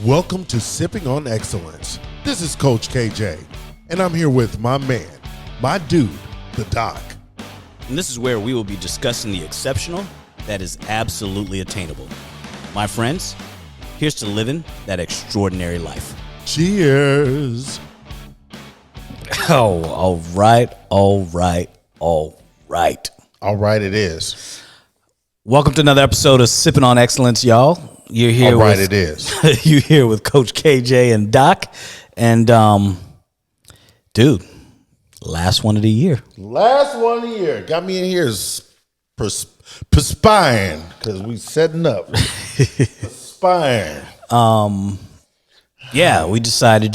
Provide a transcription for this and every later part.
Welcome to Sipping on Excellence. This is Coach KJ, and I'm here with my man, my dude, the Doc. And this is where we will be discussing the exceptional that is absolutely attainable. My friends, here's to living that extraordinary life. Cheers. Oh, all right. All right, it is. Welcome to another episode of Sipping on Excellence, y'all. You're here. All right, it is. You're here with Coach KJ and Doc, and dude, last one of the year. Last one of the year. Got me in here perspiring because we setting up. Perspiring. Yeah, we decided,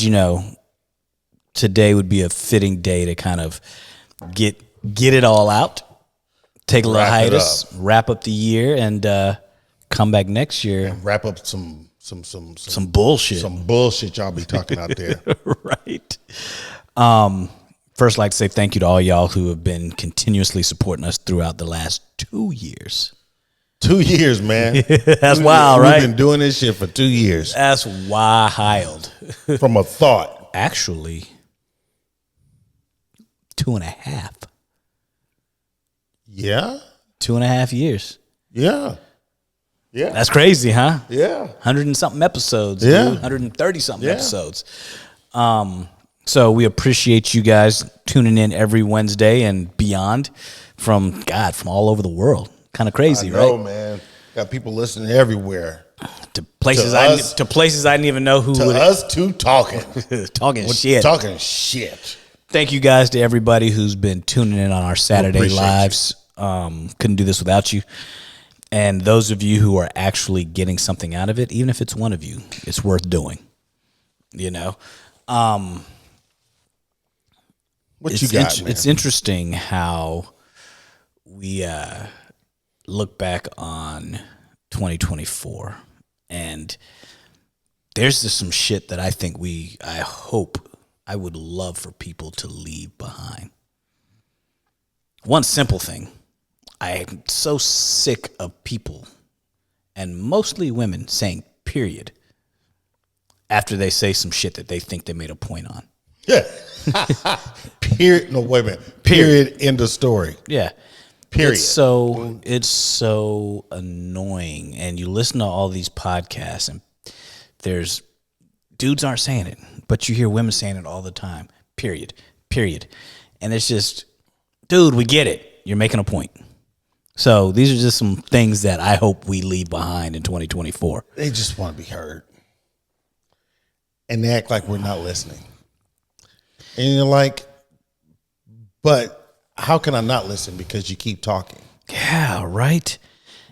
today would be a fitting day to kind of get it all out, take a little hiatus, wrap up the year, and come back next year and wrap up some bullshit. Some bullshit y'all be talking out there. Right. First, I'd like to say thank you to all y'all who have been continuously supporting us throughout the last 2 years. 2 years, man. That's wild, right? We've been doing this shit for 2 years. That's wild. From a thought. Actually, 2.5. Yeah? 2.5 years. Yeah. Yeah. That's crazy, huh? Yeah. 100 and something episodes. Yeah. 130 something episodes. So we appreciate you guys tuning in every Wednesday and beyond from all over the world. Kind of crazy, I know, right? Man. Got people listening everywhere. To places I didn't even know who. To us two talking. Talking shit. Talking shit. Thank you guys to everybody who's been tuning in on our Saturday lives. Couldn't do this without you. And those of you who are actually getting something out of it, even if it's one of you, it's worth doing. What you got, man? It's interesting how we look back on 2024, and there's just some shit that I would love for people to leave behind. One simple thing. I'm so sick of people, and mostly women, saying period after they say some shit that they think they made a point on. Yeah. Period. No, wait a minute. Period. End of story. Yeah. Period. It's so annoying. And you listen to all these podcasts, and there's dudes aren't saying it, but you hear women saying it all the time. Period. And it's just, dude, we get it. You're making a point. So these are just some things that I hope we leave behind in 2024. They just want to be heard. And they act like we're not listening. And you're like, but how can I not listen? Because you keep talking. Yeah, right.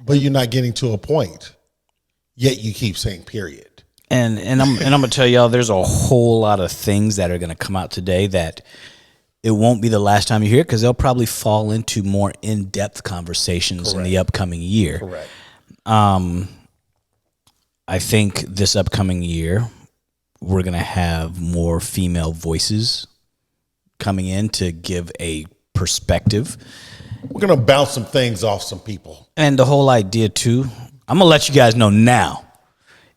But you're not getting to a point. Yet you keep saying period. And I'm gonna tell y'all, there's a whole lot of things that are gonna come out today that it won't be the last time you hear it, because they'll probably fall into more in-depth conversations in the upcoming year. Correct. I think this upcoming year, we're going to have more female voices coming in to give a perspective. We're going to bounce some things off some people. And the whole idea, too, I'm going to let you guys know now.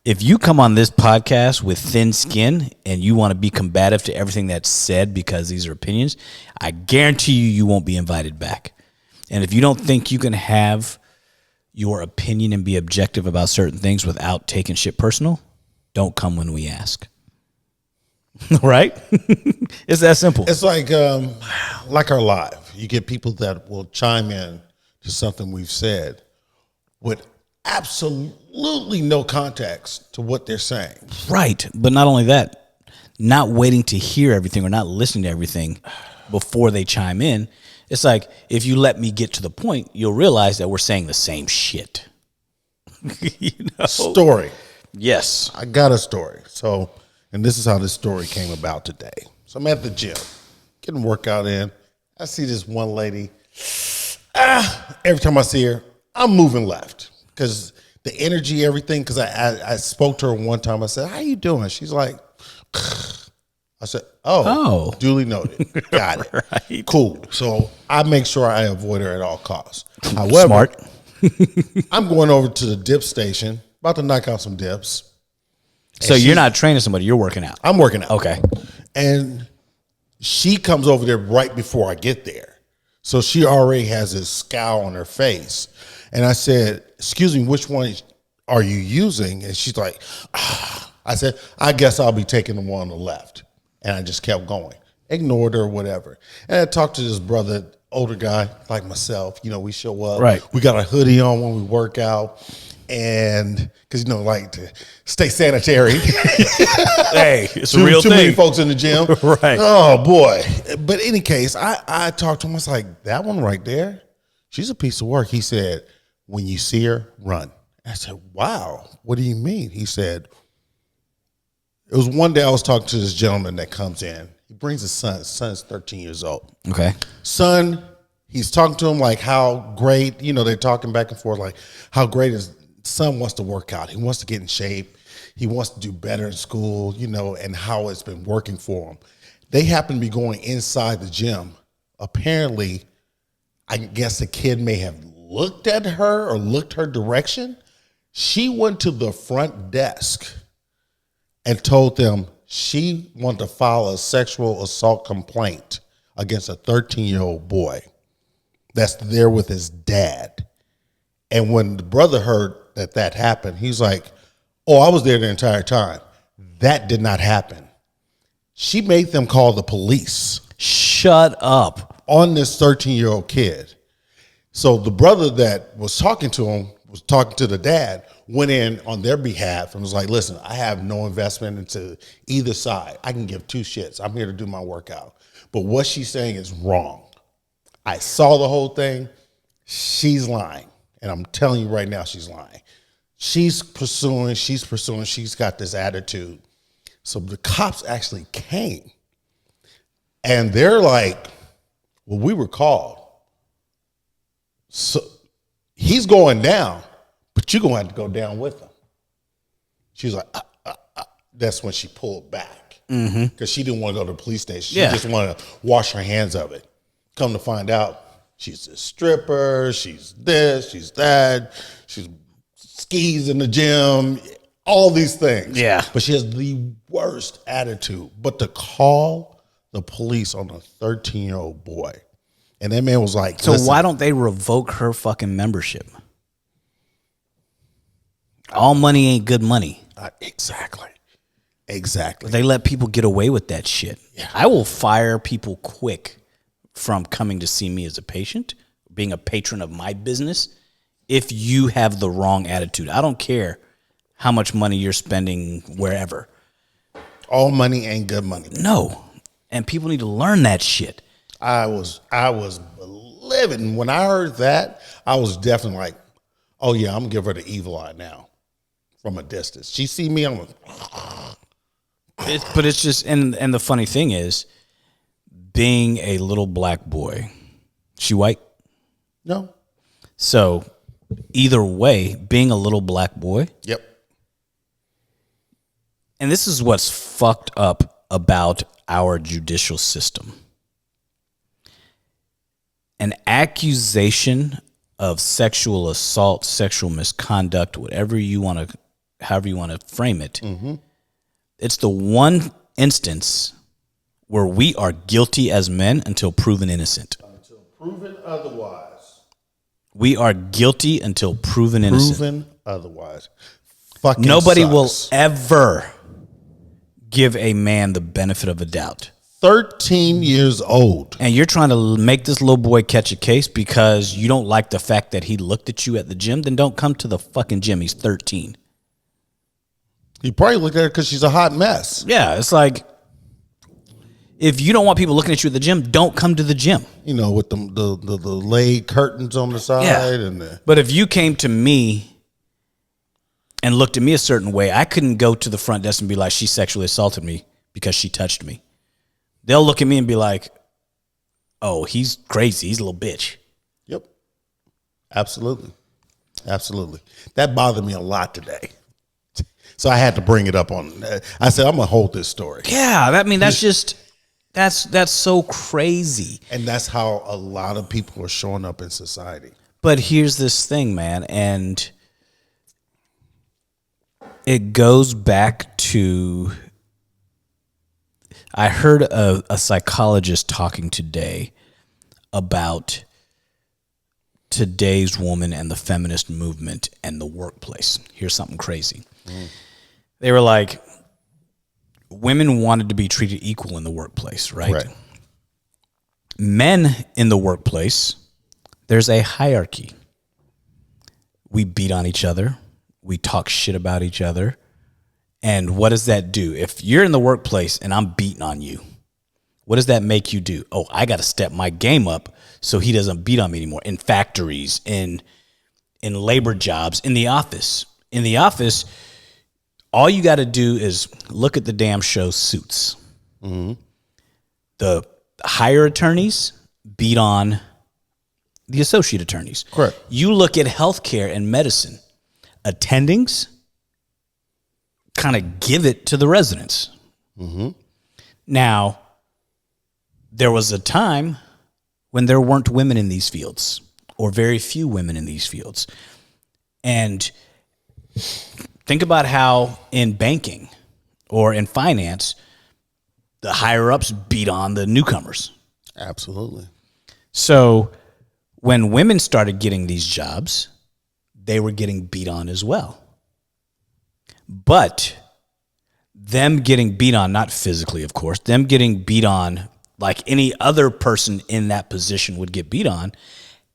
If you come on this podcast with thin skin and you want to be combative to everything that's said because these are opinions, I guarantee you won't be invited back. And if you don't think you can have your opinion and be objective about certain things without taking shit personal, don't come when we ask. Right? It's that simple. It's like our live. You get people that will chime in to something we've said with absolutely no context to what they're saying. Right. But not only that, not waiting to hear everything or not listening to everything before they chime in. It's like, if you let me get to the point, you'll realize that we're saying the same shit. Story. Yes. I got a story. So, and this is how this story came about today. So I'm at the gym, getting a workout in. I see this one lady. Every time I see her, I'm moving left. Because the energy, everything, because I spoke to her one time. I said, how you doing? She's like, I said, oh. Duly noted. Got it. Right. Cool. So I make sure I avoid her at all costs. However, smart. I'm going over to the dip station, about to knock out some dips. So you're not training somebody, you're working out. I'm working out. Okay. And she comes over there right before I get there. So she already has this scowl on her face. And I said, excuse me, which one are you using? And she's like, I said, I guess I'll be taking the one on the left. And I just kept going. Ignored her or whatever. And I talked to this brother, older guy like myself. You know, we show up. Right. We got a hoodie on when we work out. And because, you know, like to stay sanitary. Hey, it's a real too thing. many folks in the gym. Right. Oh, boy. But in any case, I talked to him. I was like, that one right there, she's a piece of work. He said, when you see her, run. I said, wow, what do you mean? He said, it was one day I was talking to this gentleman that comes in. He brings his son. His son's 13 years old. Okay. Son, he's talking to him like how great, you know, they're talking back and forth like how great his son wants to work out. He wants to get in shape. He wants to do better in school, you know, and how it's been working for him. They happen to be going inside the gym. Apparently, I guess the kid may have looked at her or looked her direction. She went to the front desk and told them she wanted to file a sexual assault complaint against a 13-year-old boy that's there with his dad. And when the brother heard that happened, he's like, oh, I was there the entire time. That did not happen. She made them call the police. Shut up. On this 13-year-old kid. So the brother that was talking to him, was talking to the dad, went in on their behalf and was like, listen, I have no investment into either side. I can give two shits. I'm here to do my workout. But what she's saying is wrong. I saw the whole thing. She's lying. And I'm telling you right now, she's lying. She's pursuing. She's got this attitude. So the cops actually came. And they're like, well, we were called. So he's going down, but you're going to have to go down with him. She's like, that's when she pulled back. Because she didn't want to go to the police station. She just wanted to wash her hands of it. Come to find out, she's a stripper, she's this, she's that, she's skis in the gym, all these things. Yeah. But she has the worst attitude. But to call the police on a 13-year-old boy, and that man was like, so why don't they revoke her fucking membership? All money ain't good money. Exactly. They let people get away with that shit. Yeah. I will fire people quick from coming to see me as a patient, being a patron of my business, if you have the wrong attitude. I don't care how much money you're spending wherever. All money ain't good money. No. And people need to learn that shit. I was livid. When I heard that, I was definitely like, oh yeah, I'm gonna give her the evil eye now from a distance. She see me, I'm like, But it's just, and the funny thing is, being a little black boy, she white? no. So either way, being a little black boy, Yep. and this is what's fucked up about our judicial system. An accusation of sexual assault, sexual misconduct, however you want to frame it, it's the one instance where we are guilty as men until proven innocent. Until proven otherwise. We are guilty until proven innocent. Proven otherwise. Fucking Nobody sucks. will ever give a man the benefit of a doubt. 13 years old. And you're trying to make this little boy catch a case because you don't like the fact that he looked at you at the gym, then don't come to the fucking gym. He's 13. He probably looked at her because she's a hot mess. Yeah, it's like, if you don't want people looking at you at the gym, don't come to the gym. You know, with the laid curtains on the side. Yeah. And But if you came to me and looked at me a certain way, I couldn't go to the front desk and be like, she sexually assaulted me because she touched me. They'll look at me and be like, oh, he's crazy. He's a little bitch. Yep. Absolutely. Absolutely. That bothered me a lot today. So I had to bring it up on. I said, I'm going to hold this story. Yeah, I mean, that's just, that's so crazy. And that's how a lot of people are showing up in society. But here's this thing, man, and It goes back to, I heard a psychologist talking today about today's woman and the feminist movement and the workplace. Here's something crazy. They were like, women wanted to be treated equal in the workplace, right? Men in the workplace, there's a hierarchy. We beat on each other. We talk shit about each other. And what does that do? If you're in the workplace and I'm beating on you, what does that make you do? Oh, I got to step my game up so he doesn't beat on me anymore. In factories, in labor jobs, in the office. In the office, all you got to do is look at the damn show Suits. Mm-hmm. The higher attorneys beat on the associate attorneys. Correct. You look at healthcare and medicine. Attendings kind of give it to the residents. Mm-hmm. Now, there was a time when there weren't women in these fields, or very few women in these fields. And think about how in banking or in finance, the higher ups beat on the newcomers. Absolutely. So when women started getting these jobs, they were getting beat on as well. But them getting beat on, not physically, of course, them getting beat on like any other person in that position would get beat on,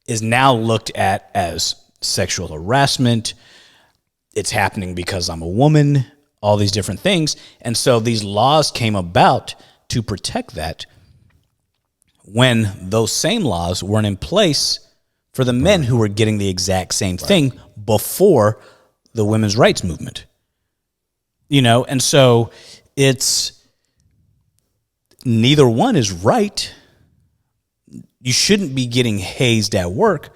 is now looked at as sexual harassment. It's happening because I'm a woman, all these different things. And so these laws came about to protect that, when those same laws weren't in place for the men who were getting the exact same thing before the women's rights movement. You know, and so it's, neither one is right. You shouldn't be getting hazed at work,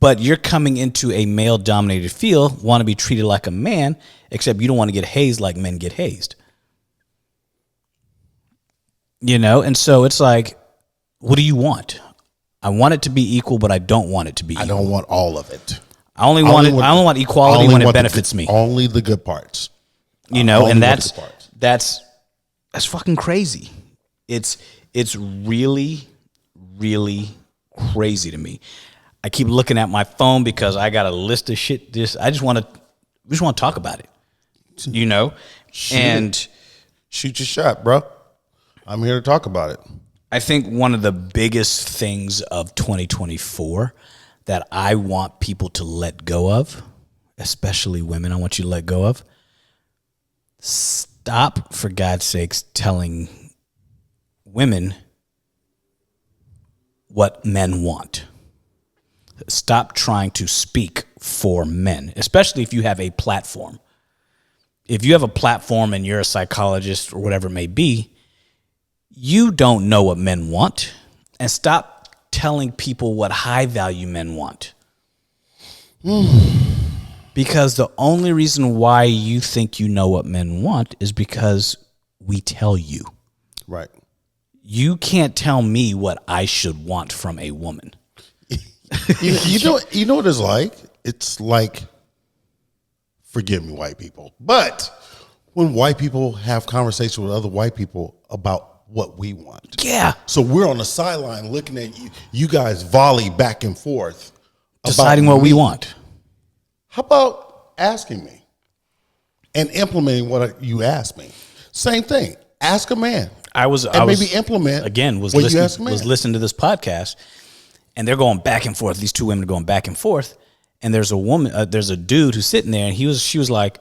but you're coming into a male-dominated field, want to be treated like a man, except you don't want to get hazed like men get hazed. You know, and so it's like, what do you want? I want it to be equal, but I don't want it to be equal. I don't want all of it. I only want equality when it benefits me. Only the good parts. You know, and that's fucking crazy. It's really, really crazy to me. I keep looking at my phone because I got a list of shit. We just want to talk about it. You know, and shoot your shot, bro. I'm here to talk about it. I think one of the biggest things of 2024 that I want people to let go of, especially women, I want you to let go of. Stop, for God's sakes, telling women what men want. Stop trying to speak for men, especially if you have a platform. If you have a platform and you're a psychologist or whatever it may be, you don't know what men want. And stop telling people what high value men want. Because the only reason why you think you know what men want is because we tell you. Right. You can't tell me what I should want from a woman. You know what it's like? It's like, forgive me, white people, but when white people have conversations with other white people about what we want. Yeah. So we're on the sideline looking at you guys volley back and forth. Deciding what we want. How about asking me and implementing what you asked me? Same thing. Ask a man. Maybe implement. Again, was listening to this podcast, and they're going back and forth. These two women are going back and forth, and there's a woman, there's a dude who's sitting there, and she was like,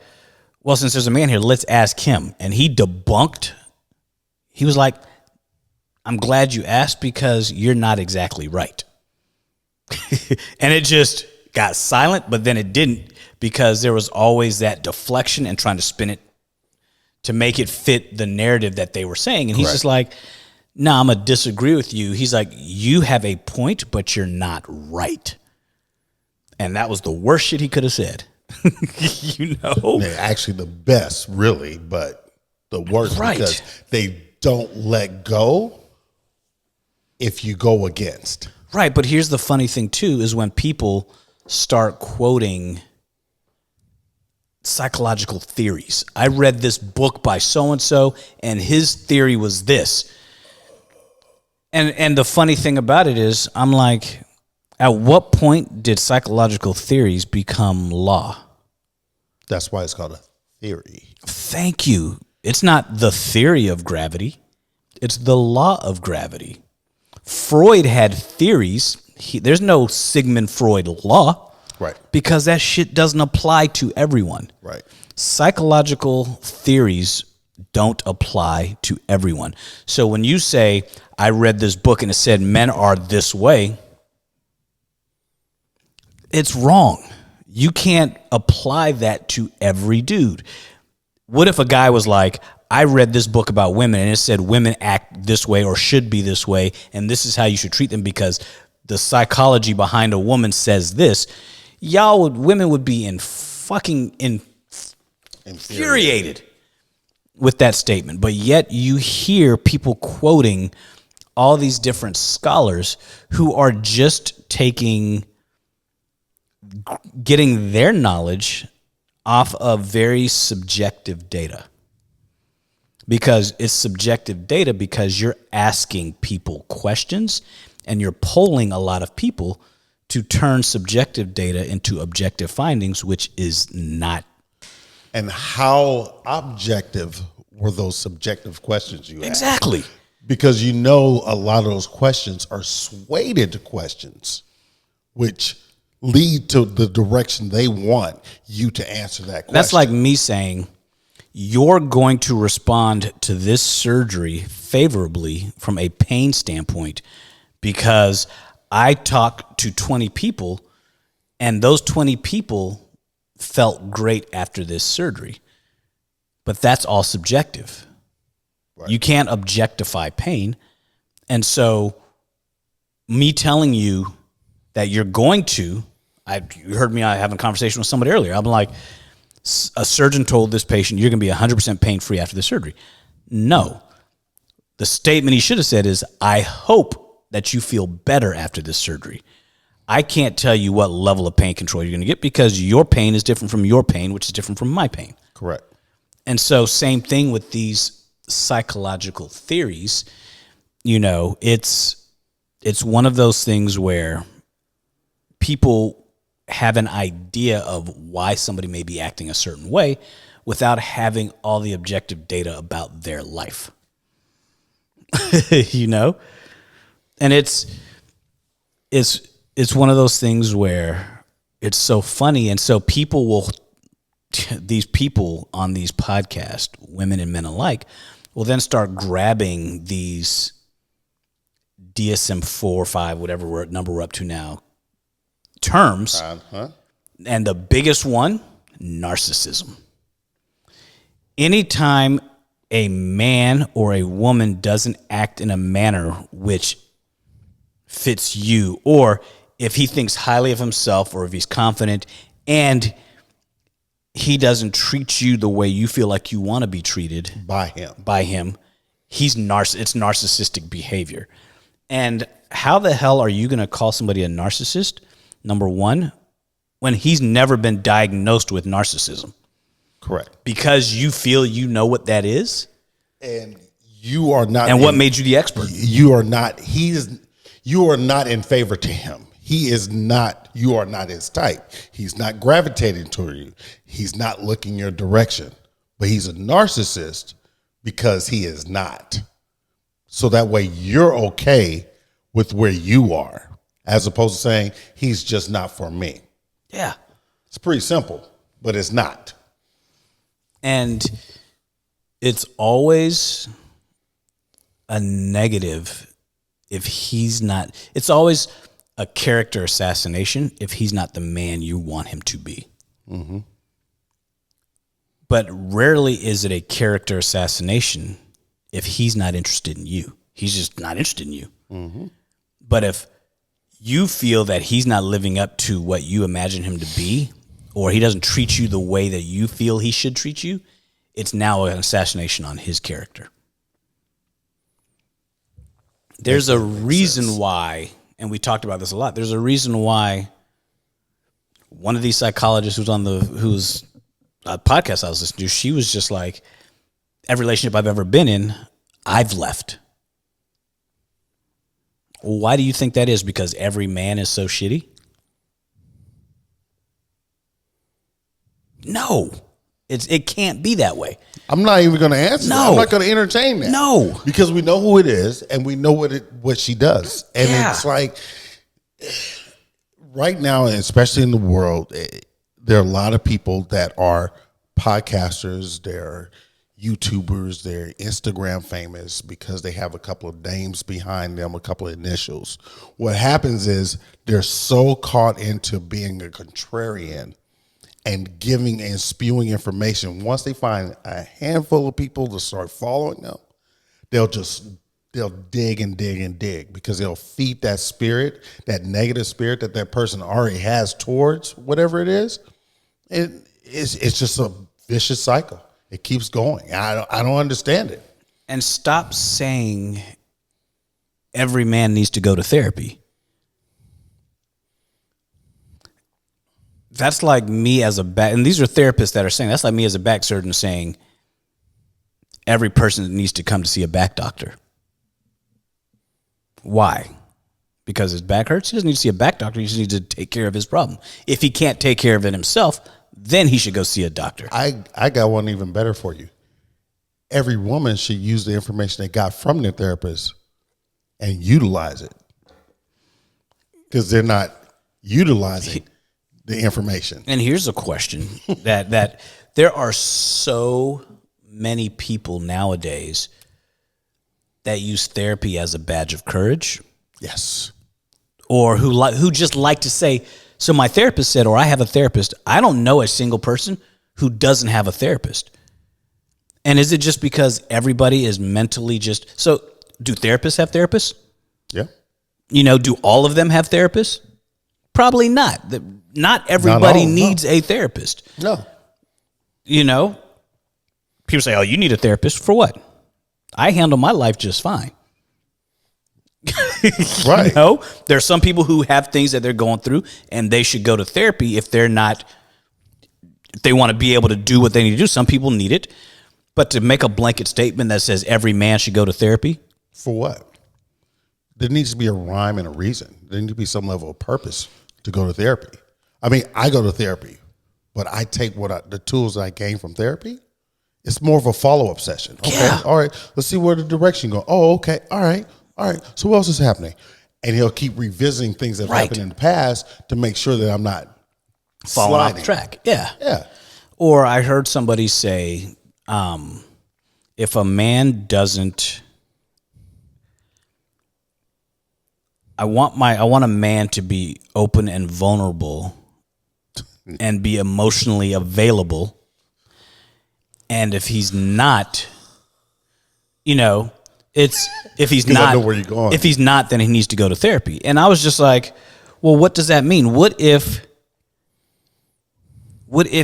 "Well, since there's a man here, let's ask him." And he debunked. He was like, "I'm glad you asked because you're not exactly right." And it just got silent, but then it didn't, because there was always that deflection and trying to spin it to make it fit the narrative that they were saying. And he's just like, "No, I'm going to disagree with you." He's like, "You have a point, but you're not right." And that was the worst shit he could have said. You know? They're actually the best, really, but the worst because they don't let go if you go against. Right, but here's the funny thing, too, is when people start quoting psychological theories. I read this book by so-and-so, and his theory was this. And the funny thing about it is, I'm like, at what point did psychological theories become law? That's why it's called a theory. Thank you. It's not the theory of gravity. It's the law of gravity. Freud had theories. There's no Sigmund Freud law. Right. Because that shit doesn't apply to everyone. Right. Psychological theories don't apply to everyone. So when you say, I read this book and it said men are this way, it's wrong. You can't apply that to every dude. What if a guy was like, I read this book about women and it said women act this way or should be this way, and this is how you should treat them because the psychology behind a woman says this. Women would be infuriated with that statement. But yet you hear people quoting all these different scholars who are just getting their knowledge off of very subjective data. Because it's subjective data because you're asking people questions and you're polling a lot of people to turn subjective data into objective findings, which is not. And how objective were those subjective questions you asked? Exactly. Because a lot of those questions are swayed questions, which lead to the direction they want you to answer that question. That's like me saying, you're going to respond to this surgery favorably from a pain standpoint because I talked to 20 people and those 20 people felt great after this surgery. But that's all subjective. Right. You can't objectify pain. And so me telling you that you're going to, you heard me having a conversation with somebody earlier. I'm like, a surgeon told this patient, you're going to be 100% pain-free after the surgery. No. The statement he should have said is, I hope that you feel better after this surgery. I can't tell you what level of pain control you're going to get because your pain is different from your pain, which is different from my pain. Correct. And so same thing with these psychological theories. It's one of those things where people have an idea of why somebody may be acting a certain way without having all the objective data about their life. And it's one of those things where it's so funny. And so these people on these podcasts, women and men alike, will then start grabbing these DSM-4 or 5, whatever number we're up to now, terms. And the biggest one, narcissism. Anytime a man or a woman doesn't act in a manner which fits you, or if he thinks highly of himself, or if he's confident and he doesn't treat you the way you feel like you want to be treated by him, it's narcissistic behavior. And how the hell are you going to call somebody a narcissist? Number one, when he's never been diagnosed with narcissism. Correct. Because you feel you know what that is. And you are not. And what made you the expert? You are not. You are not in favor to him. He is not. You are not his type. He's not gravitating toward you. He's not looking your direction. But he's a narcissist because he is not. So that way you're okay with where you are, as opposed to saying he's just not for me. Yeah. It's pretty simple, but it's not. And it's always a negative if he's not. It's always a character assassination if he's not the man you want him to be. Mm-hmm. But rarely is it a character assassination if he's not interested in you. He's just not interested in you. Mm-hmm. But if you feel that he's not living up to what you imagine him to be, or he doesn't treat you the way that you feel he should treat you, it's now an assassination on his character. There's a reason why, and we talked about this a lot, there's a reason why one of these psychologists who's podcast I was listening to, she was just like, every relationship I've ever been in, I've left. Why do you think that is? Because every man is so shitty? No. It can't be that way. I'm not even going to answer. No. That. I'm not going to entertain that. No. Because we know who it is and we know what she does. And it's like right now, especially in the world, there are a lot of people that are podcasters, they're YouTubers, they're Instagram famous because they have a couple of names behind them, a couple of initials. What happens is they're so caught into being a contrarian and giving and spewing information. Once they find a handful of people to start following them, they'll dig and dig and dig because they'll feed that spirit, that negative spirit that person already has towards whatever it is. It's just a vicious cycle. It keeps going. I don't understand it. And stop saying every man needs to go to therapy. That's like me as a back, and these are therapists that are saying, that's like me as a back surgeon saying every person needs to come to see a back doctor. Why? Because his back hurts? He doesn't need to see a back doctor. He just needs to take care of his problem. If he can't take care of it himself, then he should go see a doctor. I got one even better for you. Every woman should use the information they got from their therapist and utilize it because they're not utilizing the information. And here's a question that there are so many people nowadays that use therapy as a badge of courage. Yes. Or who just like to say, so my therapist said, or I have a therapist. I don't know a single person who doesn't have a therapist. And is it just because everybody is mentally just, so do therapists have therapists? Yeah. Do all of them have therapists? Probably not. Not everybody needs a therapist. No. People say, oh, you need a therapist for what? I handle my life just fine. Right. There are some people who have things that they're going through and they should go to therapy if they want to be able to do what they need to do. Some people need it. But to make a blanket statement that says every man should go to therapy. For what? There needs to be a rhyme and a reason. There needs to be some level of purpose to go to therapy. I mean, I go to therapy, but I take the tools that I gain from therapy. It's more of a follow-up session. Okay, Yeah. All right, let's see where the direction goes. Oh, okay, all right. So what else is happening? And he'll keep revisiting things that have happened in the past to make sure that I'm not Falling sliding off track. Yeah. Yeah. Or I heard somebody say, if a man doesn't, I want a man to be open and vulnerable and be emotionally available. And if he's not, if he's not, I know where you're going. If he's not, then he needs to go to therapy. And I was just like, well, what does that mean? What if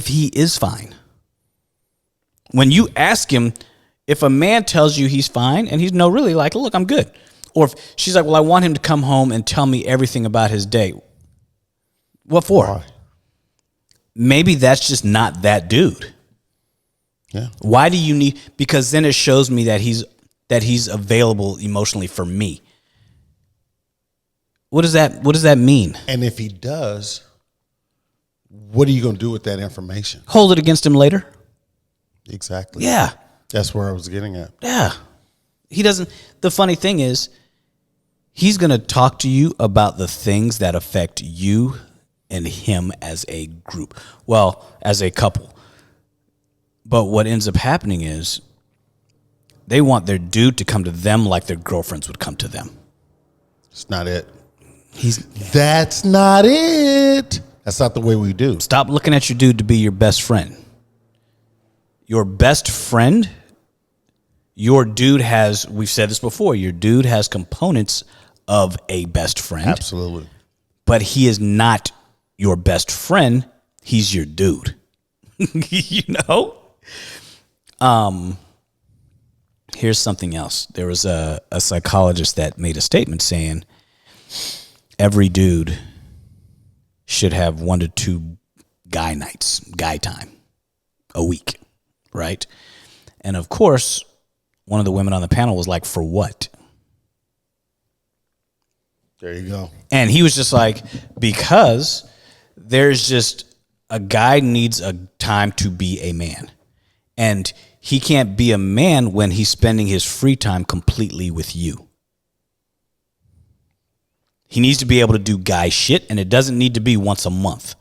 he is fine? When you ask him, if a man tells you he's fine and he's really like, look, I'm good. Or if she's like, well, I want him to come home and tell me everything about his day. What for? Why? Maybe that's just not that dude. Yeah. Why do you need? Because then it shows me that he's available emotionally for me. What does that mean? And if he does, what are you going to do with that information? Hold it against him later? Exactly. Yeah. That's where I was getting at. Yeah. He doesn't. The funny thing is, he's going to talk to you about the things that affect you and him as a group. Well, as a couple. But what ends up happening is they want their dude to come to them like their girlfriends would come to them. It's not it. That's not it. That's not the way we do. Stop looking at your dude to be your best friend. Your best friend, your dude has, we've said this before, your dude has components of a best friend. Absolutely. But he is not your best friend. He's your dude. Here's something else. There was a psychologist that made a statement saying every dude should have 1 to 2 guy nights, guy time. a week, right? And of course, one of the women on the panel was like, for what? There you go. And he was just like, because there's just a guy needs a time to be a man. And he can't be a man when he's spending his free time completely with you. He needs to be able to do guy shit, and it doesn't need to be once a month.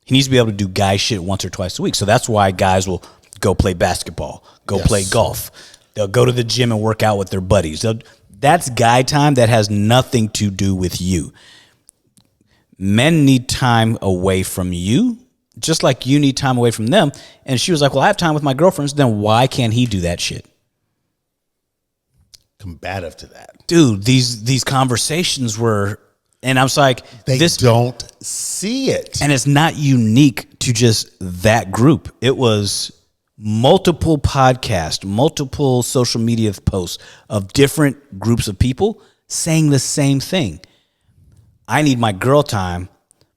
He needs to be able to do guy shit once or twice a week. So that's why guys will go play basketball, go play golf. They'll go to the gym and work out with their buddies. That's guy time that has nothing to do with you. Men need time away from you, just like you need time away from them. And she was like, well, I have time with my girlfriends. Then why can't he do that shit? Combative to that. Dude, these conversations were, and I was like, They don't see it. And it's not unique to just that group. It was multiple podcasts, multiple social media posts of different groups of people saying the same thing. I need my girl time,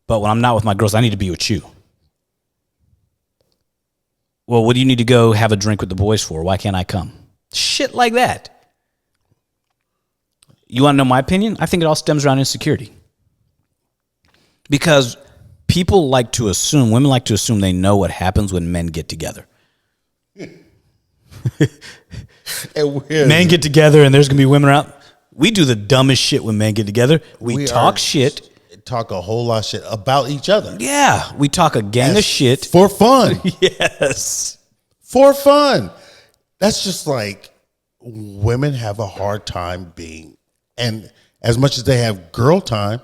but when I'm not with my girls, I need to be with you. Well, what do you need to go have a drink with the boys for? Why can't I come? Shit like that. You want to know my opinion? I think it all stems around insecurity. Because people like to assume, women like to assume they know what happens when men get together. Men get together and there's going to be women around. We do the dumbest shit when men get together. We talk shit. Talk a whole lot of shit about each other. Yeah. We talk a gang of shit. For fun. Yes. For fun. That's just like women have a hard time being, and as much as they have girl time,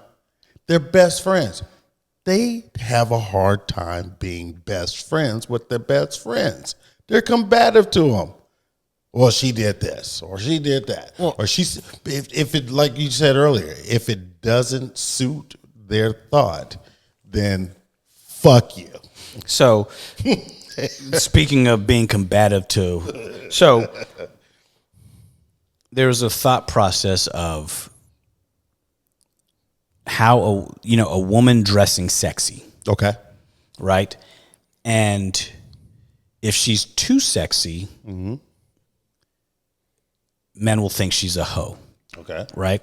they're best friends. They have a hard time being best friends with their best friends. They're combative to them. Well, she did this, or she did that, or she's. If it, like you said earlier, if it doesn't suit their thought, then fuck you. So, speaking of being combative to, so there's a thought process of how a woman dressing sexy. Okay. Right? And if she's too sexy, men will think she's a hoe. Okay. Right?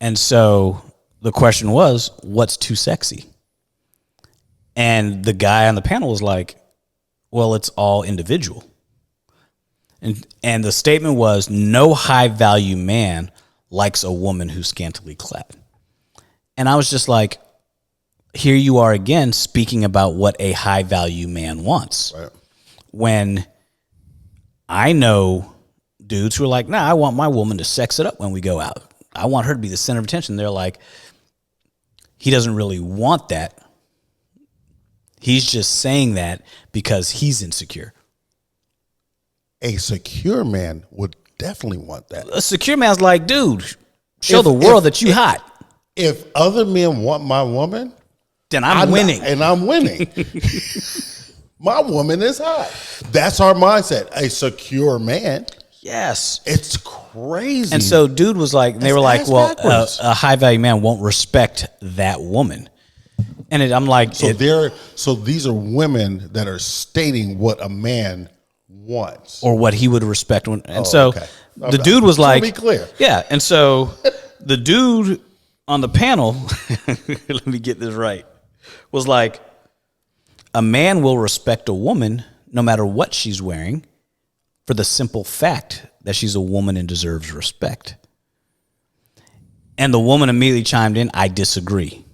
And so the question was, what's too sexy? And the guy on the panel was like, well, it's all individual. And the statement was, no high value man likes a woman who's scantily clad. And I was just like, here you are again speaking about what a high value man wants. Right. When I know dudes who are like, nah, I want my woman to sex it up when we go out. I want her to be the center of attention. They're like, he doesn't really want that. He's just saying that because he's insecure. A secure man would definitely want that. A secure man's like, dude, show the world that you hot. If other men want my woman, then I'm winning. And I'm winning. My woman is hot. That's our mindset. A secure man. Yes. It's crazy. And so dude was like, they were like, well, a high value man won't respect that woman. And I'm like, so these are women that are stating what a man wants or what he would respect. The dude was like, to be clear. Yeah. And so the dude on the panel, let me get this right, was like, a man will respect a woman no matter what she's wearing for the simple fact that she's a woman and deserves respect. And the woman immediately chimed in, I disagree.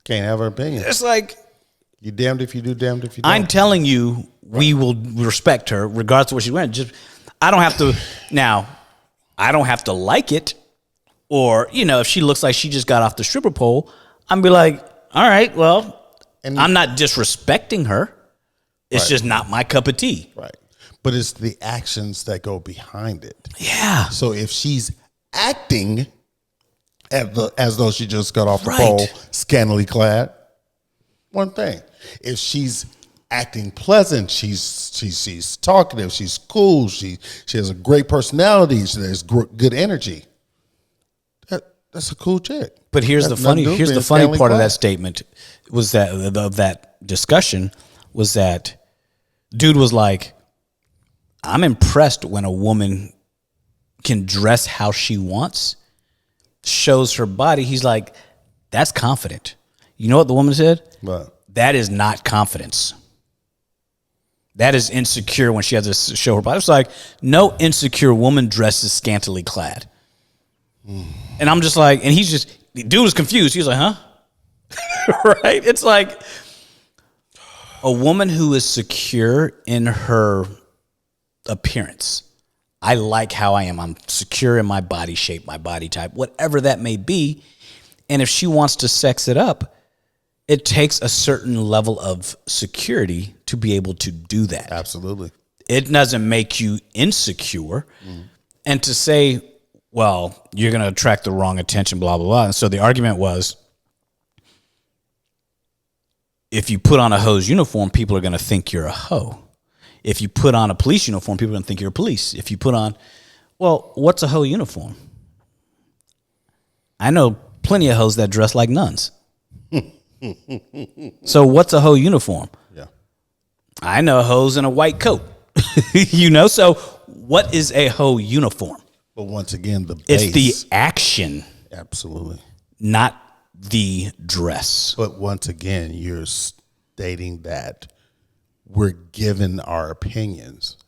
Can't have her opinion. It's like, you damned if you do, damned if you don't. I'm telling you, we will respect her regardless of what she's wearing. I don't have to like it. Or, if she looks like she just got off the stripper pole, I'm be like, all right, well, I'm not disrespecting her. It's just not my cup of tea. Right. But it's the actions that go behind it. Yeah. So if she's acting as though she just got off the pole, scantily clad, one thing. If she's acting pleasant, she's talkative, she's cool, she has a great personality, there's good energy. That's a cool chick. But here's the funny part of that statement was that of that discussion was that Dude was like, I'm impressed when a woman can dress how she wants, shows her body. He's like, that's confident. You know what the woman said? But That is not confidence. That is insecure when she has to show her body. It's like, no insecure woman dresses scantily clad. And I'm just like, and the dude was confused. He's like, huh? Right? It's like a woman who is secure in her appearance. I like how I am. I'm secure in my body shape, my body type, whatever that may be. And if she wants to sex it up, it takes a certain level of security to be able to do that. absolutely. It doesn't make you insecure. And to say, well, you're going to attract the wrong attention, blah, blah, blah. And so the argument was, if you put on a hoe's uniform, people are going to think you're a hoe. If you put on a police uniform, people are going to think you're a police. If you put on, well, what's a hoe uniform? I know plenty of hoes that dress like nuns. So what's a hoe uniform? Yeah. I know hoes in a white coat. You know, so what is a hoe uniform? But once again, the base. It's the action, Absolutely. not the dress. But once again, you're stating that we're given our opinions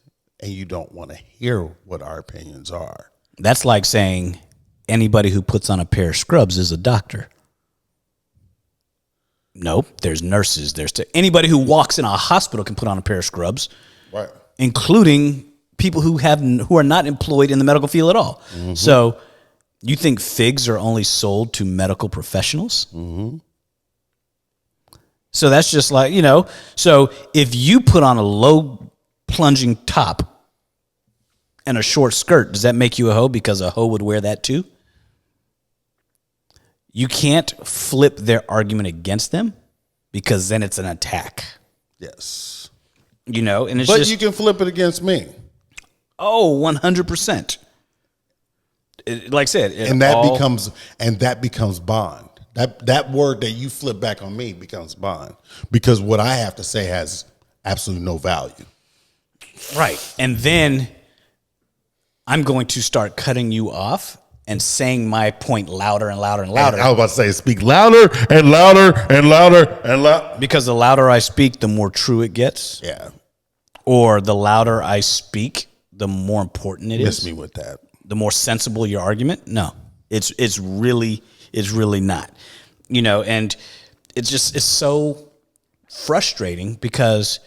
and you don't want to hear what our opinions are. That's like saying anybody who puts on a pair of scrubs is a doctor. Nope, there's nurses. Anybody who walks in a hospital can put on a pair of scrubs, Right. including people who are not employed in the medical field at all. So you think figs are only sold to medical professionals? So that's just like, so if you put on a low plunging top and a short skirt, does that make you a hoe because a hoe would wear that too? You can't flip their argument against them because then it's an attack. Yes. And it's But just, you can flip it against me. 100%. Like I said, And that becomes bond. That word that you flip back on me becomes bond because what I have to say has absolutely no value. right. And then I'm going to start cutting you off and saying my point louder and louder and louder. I was about to say, speak louder and louder and louder and louder. Because the louder I speak, the more true it gets. Yeah. Or the louder I speak, the more important it Miss is. me with that. The more sensible your argument. No, it's really not. And it's so frustrating because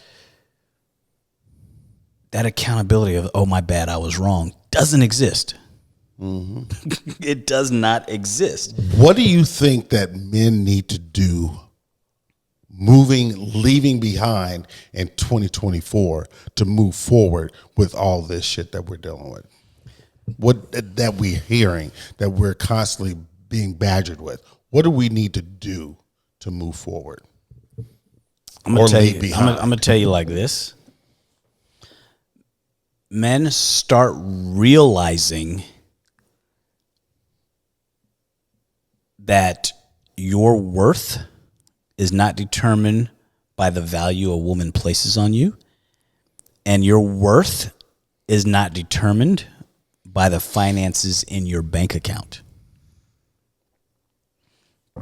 that accountability of, oh, my bad, I was wrong, doesn't exist. It does not exist. What do you think that men need to do leaving behind in 2024 to move forward with all this shit that we're dealing with? What that we're hearing, that we're constantly being badgered with. What do we need to do to move forward? I'm going to tell you like this. Men start realizing that your worth is not determined by the value a woman places on you, and your worth is not determined by the finances in your bank account.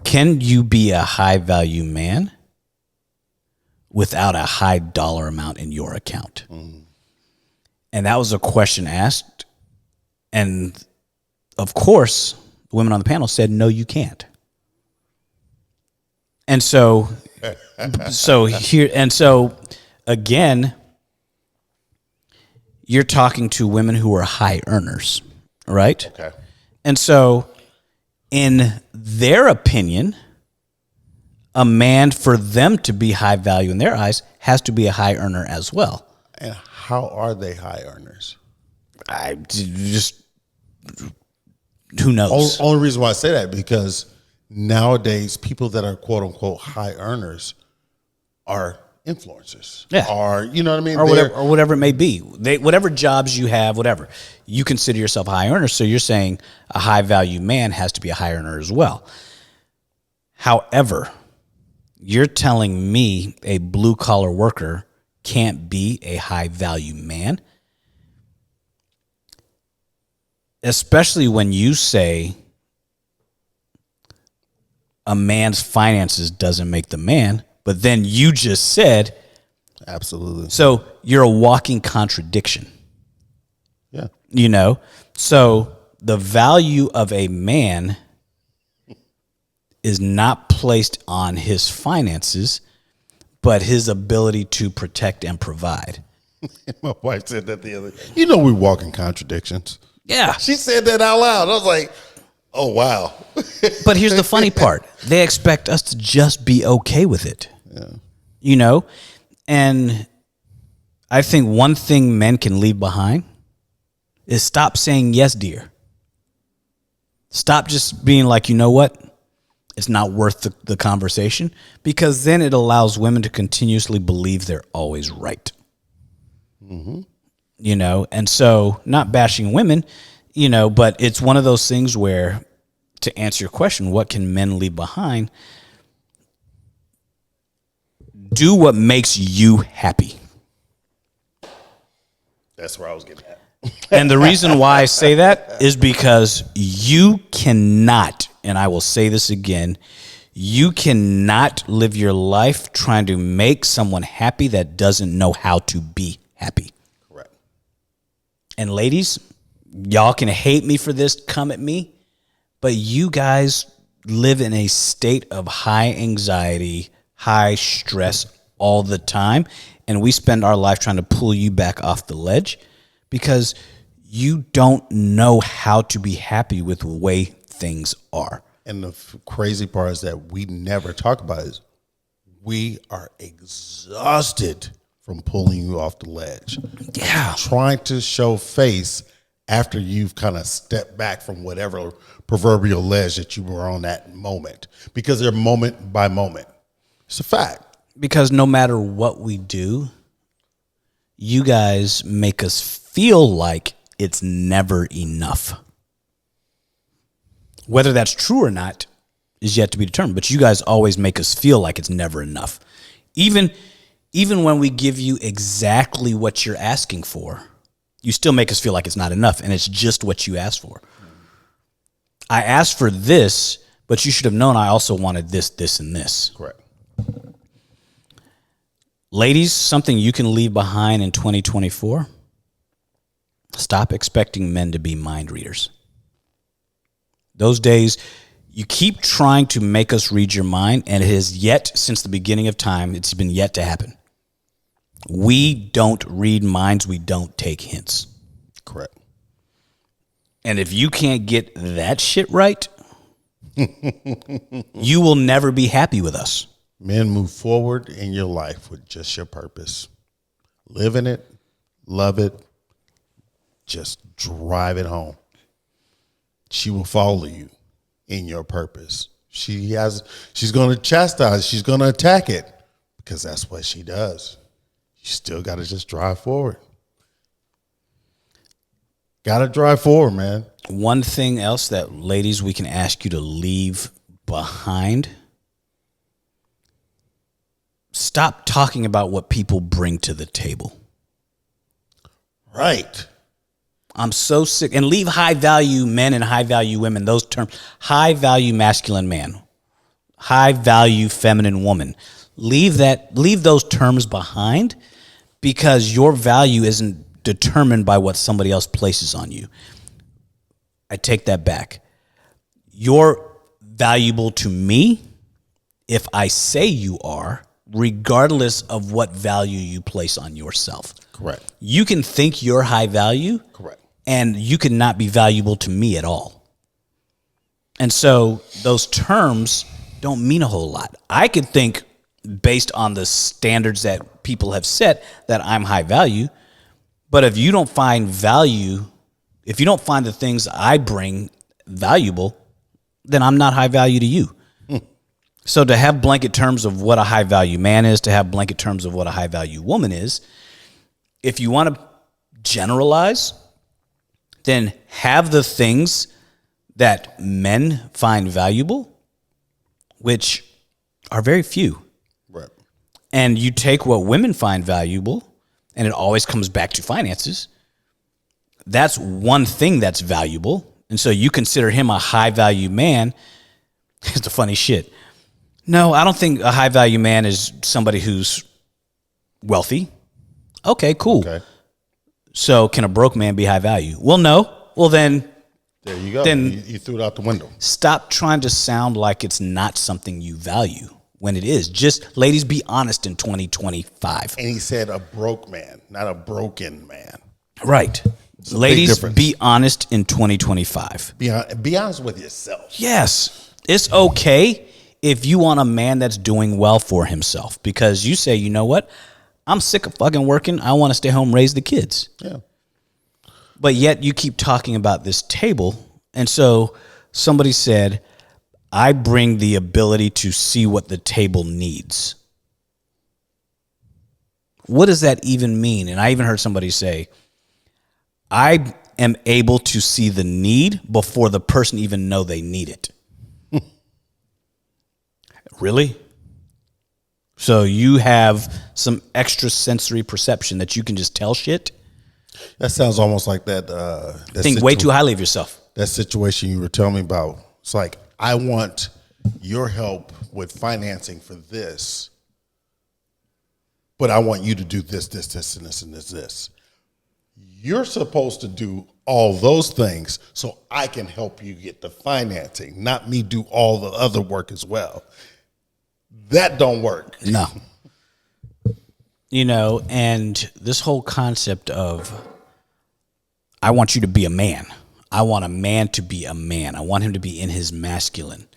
Can you be a high value man without a high dollar amount in your account? And that was a question asked. And of course, the women on the panel said, no, you can't. And so again, you're talking to women who are high earners, right? Okay. And so in their opinion, a man, for them to be high value in their eyes, has to be a high earner as well. And how are they high earners? Who knows? Only reason why I say that because nowadays people that are quote unquote high earners are influencers. Yeah. Or you know what I mean? Or whatever it may be. Whatever jobs you have, whatever. You consider yourself a high earner, so you're saying a high value man has to be a high earner as well. However, you're telling me a blue collar worker can't be a high value man. Especially when you say a man's finances doesn't make the man, but then you just said, absolutely. So you're a walking contradiction. Yeah. You know? So the value of a man is not placed on his finances, but his ability to protect and provide. My wife said that the other day. You know, we walk in contradictions. Yeah. She said that out loud. I was like, oh, wow. But here's the funny part. They expect us to just be okay with it. Yeah. You know? And I think one thing men can leave behind is stop saying yes, dear. Stop just being like, you know what? It's not worth the conversation, because then it allows women to continuously believe they're always right. Mm-hmm. You know, and so not bashing women, you know, but it's one of those things where, to answer your question, what can men leave behind? Do what makes you happy. That's where I was getting at. And the reason why I say that is because you cannot, and I will say this again, you cannot live your life trying to make someone happy that doesn't know how to be happy. Correct. And ladies, y'all can hate me for this, come at me, but you guys live in a state of high anxiety, high stress all the time, and we spend our life trying to pull you back off the ledge because you don't know how to be happy with the way things are. And the crazy part is that we never talk about is we are exhausted from pulling you off the ledge. Yeah. Trying to show face after you've kind of stepped back from whatever proverbial ledge that you were on that moment, because they're moment by moment. It's a fact. Because no matter what we do, you guys make us feel like it's never enough. Whether that's true or not is yet to be determined, but you guys always make us feel like it's never enough. Even when we give you exactly what you're asking for, you still make us feel like it's not enough, and it's just what you asked for. I asked for this, but you should have known I also wanted this, this, and this. Correct. Ladies, something you can leave behind in 2024, stop expecting men to be mind readers. Those days, you keep trying to make us read your mind, and it has yet, since the beginning of time, it's been yet to happen. We don't read minds. We don't take hints. Correct. And if you can't get that shit right, you will never be happy with us. Men, move forward in your life with just your purpose. Live in it, love it, just drive it home. She will follow you in your purpose. She's going to chastise, she's going to attack it, because that's what she does. You still got to just drive forward. Got to drive forward, man. One thing else that, ladies, we can ask you to leave behind: stop talking about what people bring to the table. Right. I'm so sick. And leave high value men and high value women, those terms. High value masculine man, high value feminine woman. Leave those terms behind, because your value isn't determined by what somebody else places on you. I take that back. You're valuable to me if I say you are, regardless of what value you place on yourself. Correct. You can think you're high value. Correct. And you could not be valuable to me at all. And so those terms don't mean a whole lot. I could think, based on the standards that people have set, that I'm high value. But if you don't find value, if you don't find the things I bring valuable, then I'm not high value to you. So to have blanket terms of what a high value man is, to have blanket terms of what a high value woman is, if you want to generalize, then have the things that men find valuable, which are very few. Right. and you take what women find valuable, and it always comes back to finances. That's one thing that's valuable. And so you consider him a high value man. It's the funny shit. No, I don't think a high value man is somebody who's wealthy. Okay, cool. Okay. So can a broke man be high value? Well, no. Well, then. There you go. Then you threw it out the window. Stop trying to sound like it's not something you value when it is. Just, ladies, be honest in 2025. And he said a broke man, not a broken man. Right. Ladies, be honest in 2025. Be honest with yourself. Yes. It's okay if you want a man that's doing well for himself, because you say, you know what? I'm sick of fucking working. I want to stay home, raise the kids. Yeah. But yet you keep talking about this table. And so somebody said, I bring the ability to see what the table needs. What does that even mean? And I even heard somebody say, I am able to see the need before the person even know they need it. Really? So you have some extra sensory perception that you can just tell shit? That sounds almost like that. Think way too highly of yourself. That situation you were telling me about. It's like, I want your help with financing for this, but I want you to do this, this, this, and this, and this. You're supposed to do all those things so I can help you get the financing, not me do all the other work as well. That don't work. No. And this whole concept of, I want you to be a man. I want a man to be a man. I want him to be in his masculine.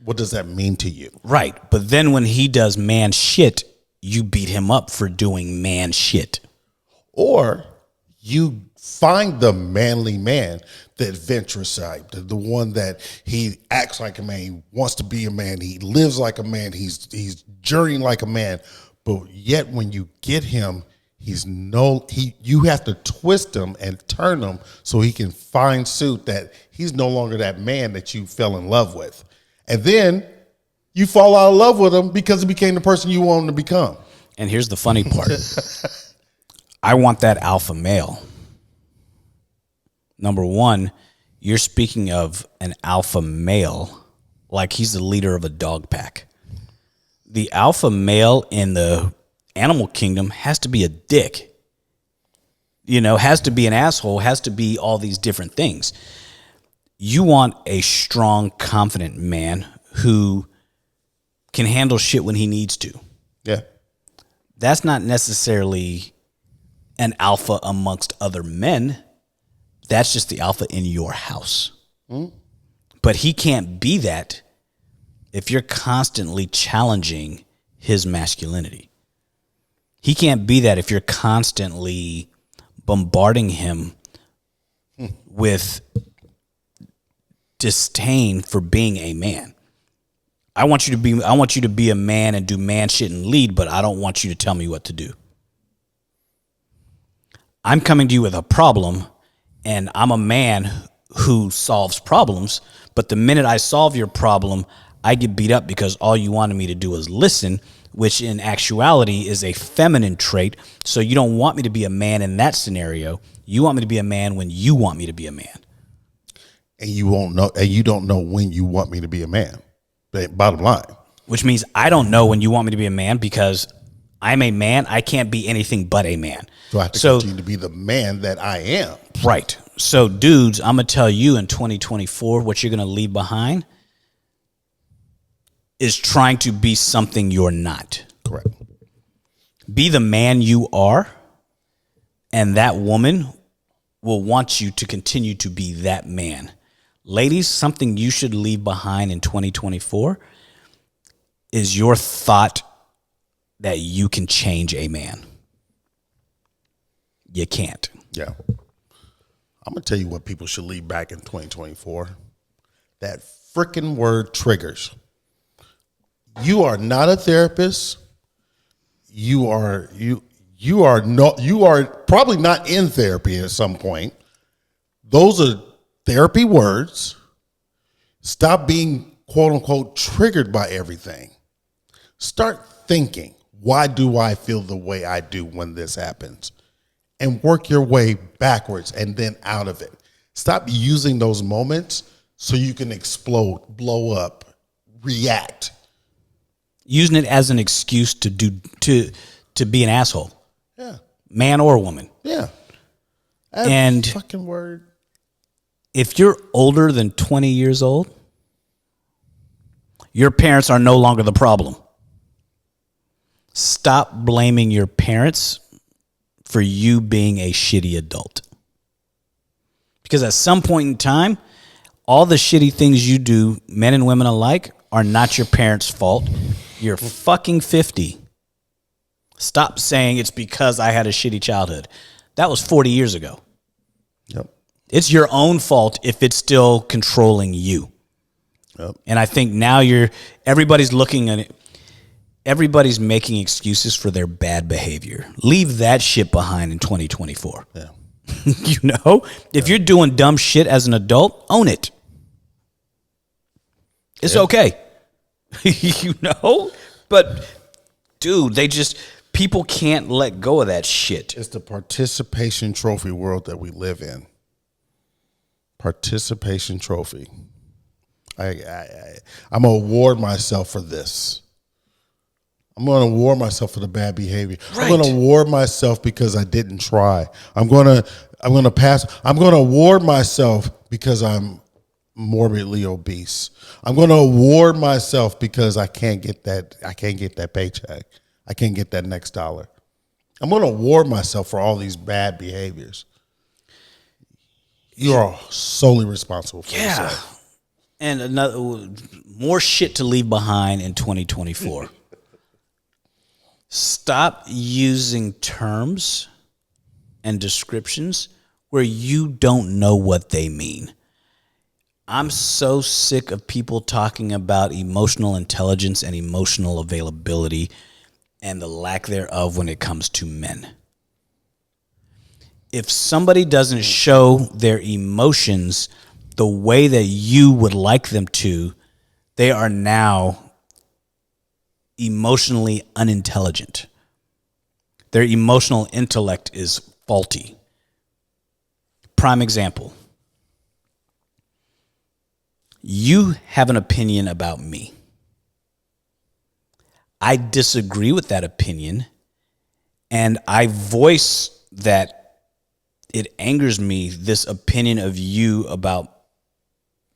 What does that mean to you? Right. But then when he does man shit, you beat him up for doing man shit. Or you find the manly man, the adventurous side, the one that he acts like a man, he wants to be a man, he lives like a man, he's journeying like a man. But yet when you get him, you have to twist him and turn him so he can find suit that he's no longer that man that you fell in love with. And then you fall out of love with him because he became the person you want him to become. And here's the funny part. I want that alpha male. Number one, you're speaking of an alpha male like he's the leader of a dog pack. The alpha male in the animal kingdom has to be a dick, has to be an asshole, has to be all these different things. You want a strong, confident man who can handle shit when he needs to. Yeah. That's not necessarily an alpha amongst other men. That's just the alpha in your house. Mm. But he can't be that if you're constantly challenging his masculinity. He can't be that if you're constantly bombarding him with disdain for being a man. I want you to be a man and do man shit and lead, but I don't want you to tell me what to do. I'm coming to you with a problem, and I'm a man who solves problems, but the minute I solve your problem, I get beat up because all you wanted me to do was listen, which in actuality is a feminine trait. So you don't want me to be a man in that scenario. You want me to be a man when you want me to be a man. And you won't know, and you don't know when you want me to be a man. Bottom line. Which means I don't know when you want me to be a man because I'm a man. I can't be anything but a man. So I have to continue to be the man that I am. Right. So dudes, I'm going to tell you in 2024, what you're going to leave behind is trying to be something you're not. Correct. Be the man you are, and that woman will want you to continue to be that man. Ladies, something you should leave behind in 2024 is your thought that you can change a man. You can't. Yeah. I'm going to tell you what people should leave back in 2024. That freaking word triggers. You are not a therapist. You are probably not in therapy at some point. Those are therapy words. Stop being quote unquote triggered by everything. Start thinking, Why do I feel the way I do when this happens? And work your way backwards and then out of it. Stop using those moments so you can explode, blow up, react. Using it as an excuse to be an asshole. Yeah. Man or woman. Yeah. And fucking word. If you're older than 20 years old, your parents are no longer the problem. Stop blaming your parents for you being a shitty adult. Because at some point in time, all the shitty things you do, men and women alike, are not your parents' fault. You're fucking 50. Stop saying it's because I had a shitty childhood. That was 40 years ago. Yep. It's your own fault if it's still controlling you. Yep. And I think now everybody's looking at it. Everybody's making excuses for their bad behavior. Leave that shit behind in 2024. Yeah. If you're doing dumb shit as an adult, own it. It's okay. But dude, people can't let go of that shit. It's the participation trophy world that we live in. Participation trophy. I'm going to award myself for this. I'm going to award myself for the bad behavior. Right. I'm going to award myself because I didn't try. I'm going to pass. I'm going to award myself because I'm morbidly obese. I'm going to award myself because I can't get that paycheck. I can't get that next dollar. I'm going to award myself for all these bad behaviors. You are solely responsible for yourself. And more shit to leave behind in 2024. Stop using terms and descriptions where you don't know what they mean. I'm so sick of people talking about emotional intelligence and emotional availability and the lack thereof when it comes to men. If somebody doesn't show their emotions the way that you would like them to, they are now emotionally unintelligent. Their emotional intellect is faulty. Prime example. You have an opinion about me. I disagree with that opinion, and I voice that it angers me, this opinion of you about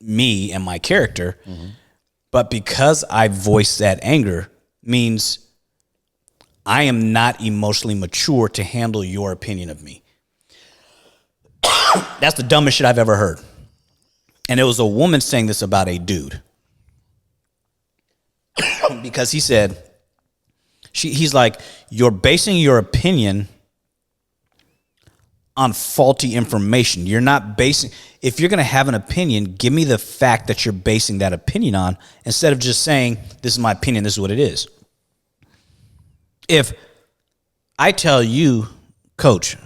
me and my character. Mm-hmm. But because I voice that anger means I am not emotionally mature to handle your opinion of me. That's the dumbest shit I've ever heard. And it was a woman saying this about a dude. Because he said, he's like, you're basing your opinion on faulty information. You're not basing, if you're going to have an opinion, give me the fact that you're basing that opinion on instead of just saying, this is my opinion, this is what it is. If I tell you, Coach,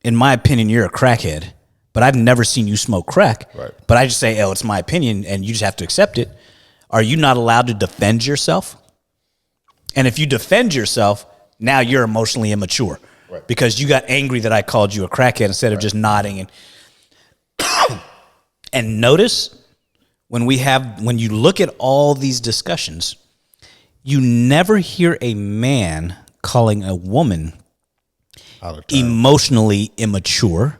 in my opinion, you're a crackhead, but I've never seen you smoke crack, right. But I just say, oh, it's my opinion, and you just have to accept it. Are you not allowed to defend yourself? And if you defend yourself, now you're emotionally immature. Right. Because you got angry that I called you a crackhead instead of just nodding. And notice when you look at all these discussions, you never hear a man calling a woman emotionally immature,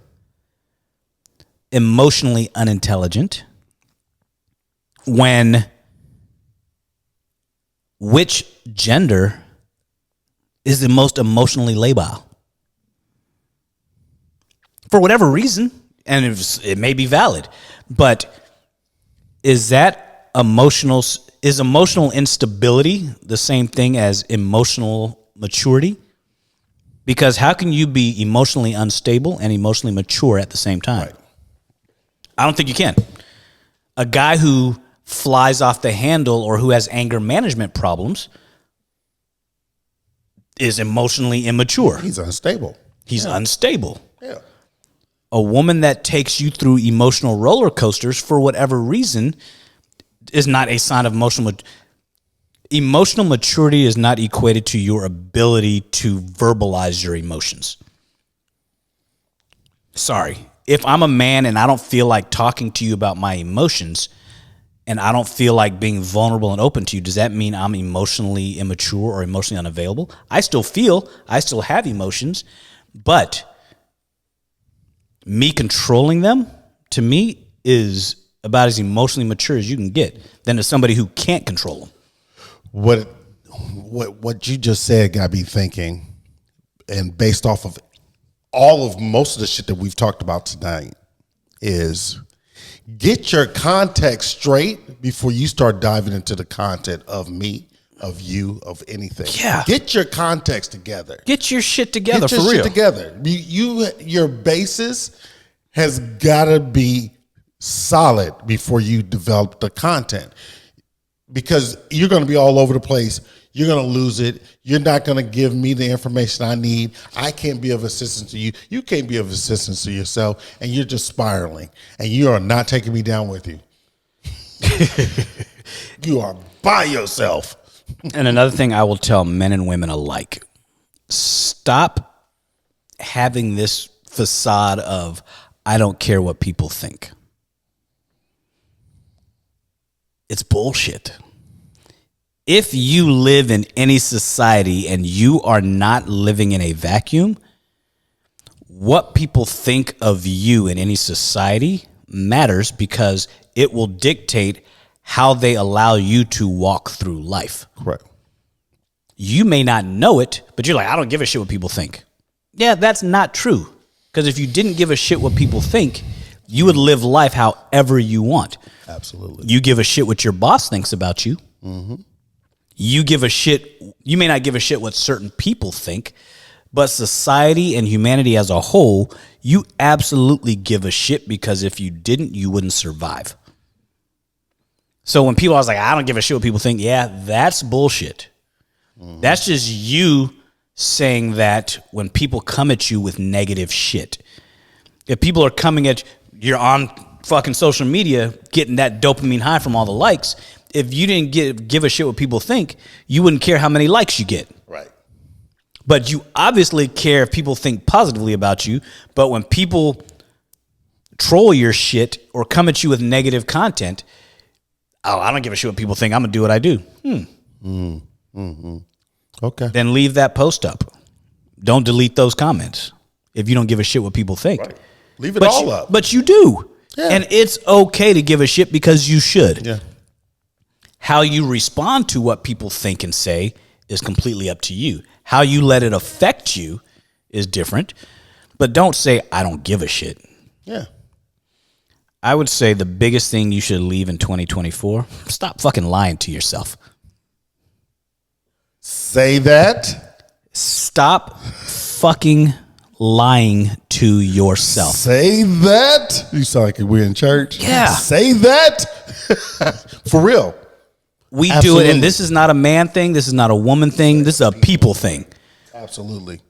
emotionally unintelligent, when which gender is the most emotionally labile? For whatever reason, and it may be valid, but is emotional instability the same thing as emotional maturity? Because how can you be emotionally unstable and emotionally mature at the same time? Right. I don't think you can. A guy who flies off the handle or who has anger management problems is emotionally immature. He's unstable. He's unstable. Yeah. A woman that takes you through emotional roller coasters for whatever reason is not a sign of emotional. Emotional maturity is not equated to your ability to verbalize your emotions. Sorry. If I'm a man and I don't feel like talking to you about my emotions and I don't feel like being vulnerable and open to you, does that mean I'm emotionally immature or emotionally unavailable? I still feel, I still have emotions, but me controlling them, to me, is about as emotionally mature as you can get than to somebody who can't control them. What you just said got me thinking, and based off of most of the shit that we've talked about tonight, is get your context straight before you start diving into the content of me, of you, of anything. Yeah. Get your context together. Get your shit together, Get your for shit real. together. Your basis has got to be solid before you develop the content, because you're going to be all over the place. You're going to lose it. You're not going to give me the information I need. I can't be of assistance to you. You can't be of assistance to yourself, and you're just spiraling, and you are not taking me down with you. You are by yourself. And another thing I will tell men and women alike, stop having this facade of, I don't care what people think. It's bullshit. If you live in any society and you are not living in a vacuum, what people think of you in any society matters, because it will dictate how they allow you to walk through life. Correct. You may not know it, but you're like, I don't give a shit what people think. Yeah, that's not true. Because if you didn't give a shit what people think, you would live life however you want. Absolutely. You give a shit what your boss thinks about you. Mm-hmm. You give a shit. You may not give a shit what certain people think, but society and humanity as a whole, you absolutely give a shit, because if you didn't, you wouldn't survive. So when people are like, I don't give a shit what people think, yeah, that's bullshit. Mm-hmm. That's just you saying that when people come at you with negative shit. If people are coming at you're on fucking social media getting that dopamine high from all the likes. If you didn't give a shit what people think, you wouldn't care how many likes you get. Right. But you obviously care if people think positively about you. But when people troll your shit or come at you with negative content, oh, I don't give a shit what people think. I'm going to do what I do. Mm-hmm. Okay. Then leave that post up. Don't delete those comments if you don't give a shit what people think. Right. Leave it all up. But you do. Yeah. And it's okay to give a shit, because you should. Yeah. How you respond to what people think and say is completely up to you. How you let it affect you is different. But don't say, I don't give a shit. Yeah. I would say the biggest thing you should leave in 2024, stop fucking lying to yourself. Say that. Stop fucking lying to yourself. Say that. You sound like we're in church. Yeah. Say that. For real. We Absolutely. do it, and this is not a man thing. This is not a woman thing. This is a people thing. Absolutely.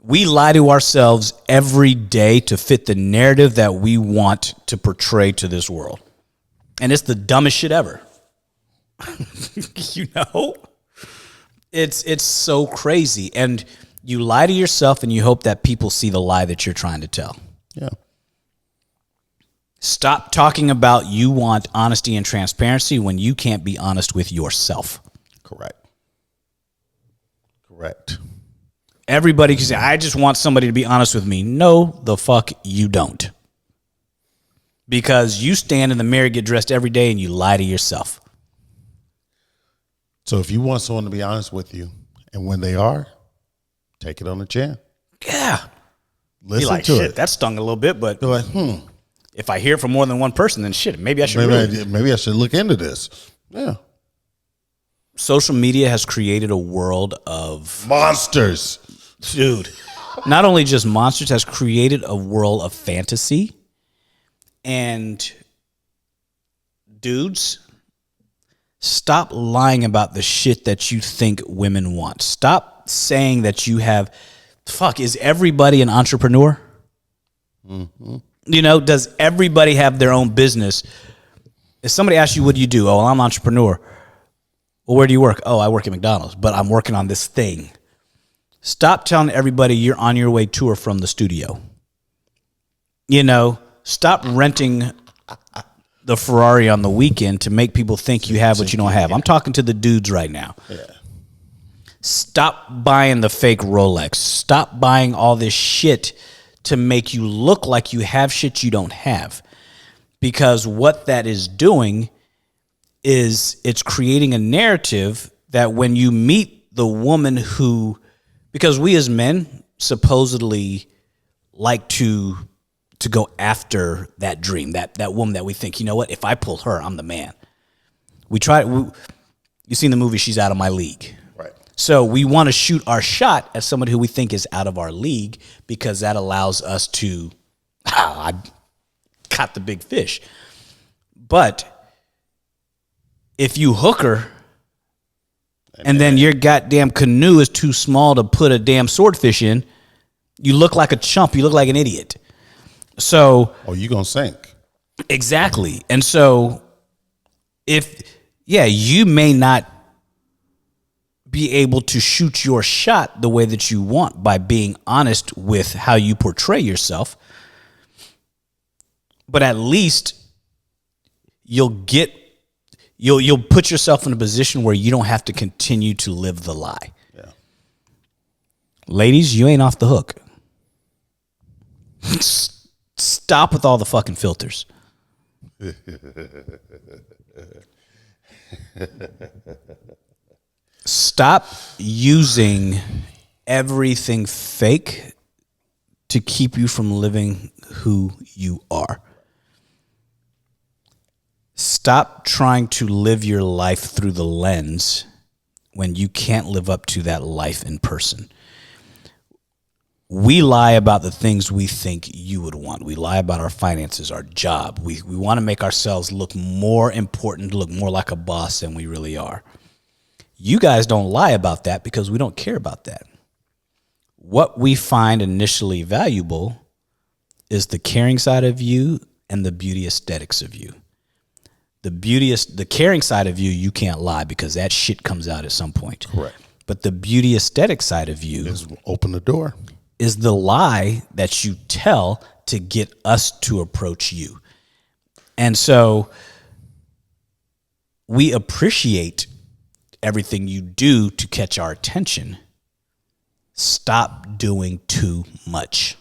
We lie to ourselves every day to fit the narrative that we want to portray to this world. And it's the dumbest shit ever. You know? It's so crazy. And you lie to yourself and you hope that people see the lie that you're trying to tell. Yeah. Stop talking about you want honesty and transparency when you can't be honest with yourself. Correct. Correct. Everybody can say, I just want somebody to be honest with me. No, the fuck you don't. Because you stand in the mirror, get dressed every day, and you lie to yourself. So if you want someone to be honest with you, and when they are, take it on the chin. Yeah. Listen Be like, to shit, it. that stung a little bit, but Be like, if I hear it from more than one person, then shit, maybe I should really. maybe I should look into this. Yeah. Social media has created a world of Monsters. dude. Not only just monsters, has created a world of fantasy. And dudes, stop lying about the shit that you think women want. Stop saying that you have. Fuck, is everybody an entrepreneur? Mm-hmm. You know, does everybody have their own business? If somebody asks you, what do you do? Oh, well, I'm an entrepreneur. Well, where do you work? Oh, I work at McDonald's, but I'm working on this thing. Stop telling everybody you're on your way to or from the studio. You know, stop renting the Ferrari on the weekend to make people think you have what you don't have. I'm talking to the dudes right now. Yeah. Stop buying the fake Rolex. Stop buying all this shit to make you look like you have shit you don't have. Because what that is doing is it's creating a narrative that when you meet the woman who, because we as men supposedly like to go after that dream, that woman that we think, you know what, if I pull her, I'm the man. You've seen the movie She's Out of My League. Right. So we want to shoot our shot at somebody who we think is out of our league because that allows us to, I caught the big fish. But if you hook her and then your goddamn canoe is too small to put a damn swordfish in, you look like a chump. You look like an idiot. So, you gonna sink. Exactly. And so you may not be able to shoot your shot the way that you want by being honest with how you portray yourself, but at least you'll put yourself in a position where you don't have to continue to live the lie. Yeah. Ladies, you ain't off the hook. Stop with all the fucking filters. Stop using everything fake to keep you from living who you are. Stop trying to live your life through the lens when you can't live up to that life in person. We lie about the things we think you would want. We lie about our finances, our job. We want to make ourselves look more important, look more like a boss than we really are. You guys don't lie about that because we don't care about that. What we find initially valuable is the caring side of you and the beauty aesthetics of you. The caring side of you can't lie because that shit comes out at some point. Correct. But the beauty aesthetic side of you Is open the door. Is the lie that you tell to get us to approach you. And so we appreciate everything you do to catch our attention. Stop doing too much.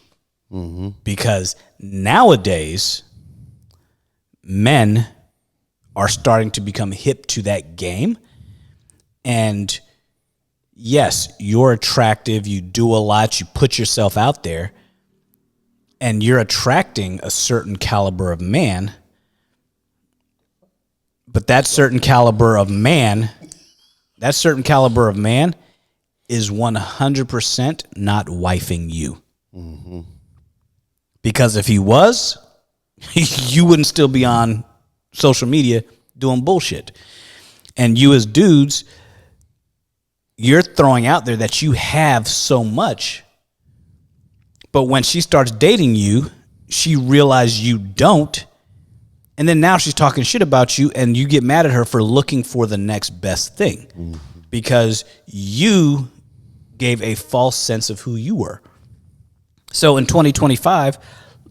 Mm-hmm. Because nowadays, men are starting to become hip to that game. And yes, you're attractive, you do a lot, you put yourself out there, and you're attracting a certain caliber of man. But that certain caliber of man is 100% not wifing you. Mm-hmm. Because if he was, you wouldn't still be on social media doing bullshit. And you as dudes, you're throwing out there that you have so much, but when she starts dating you, she realizes you don't, and then now she's talking shit about you, and you get mad at her for looking for the next best thing. Mm-hmm. Because you gave a false sense of who you were. So in 2025,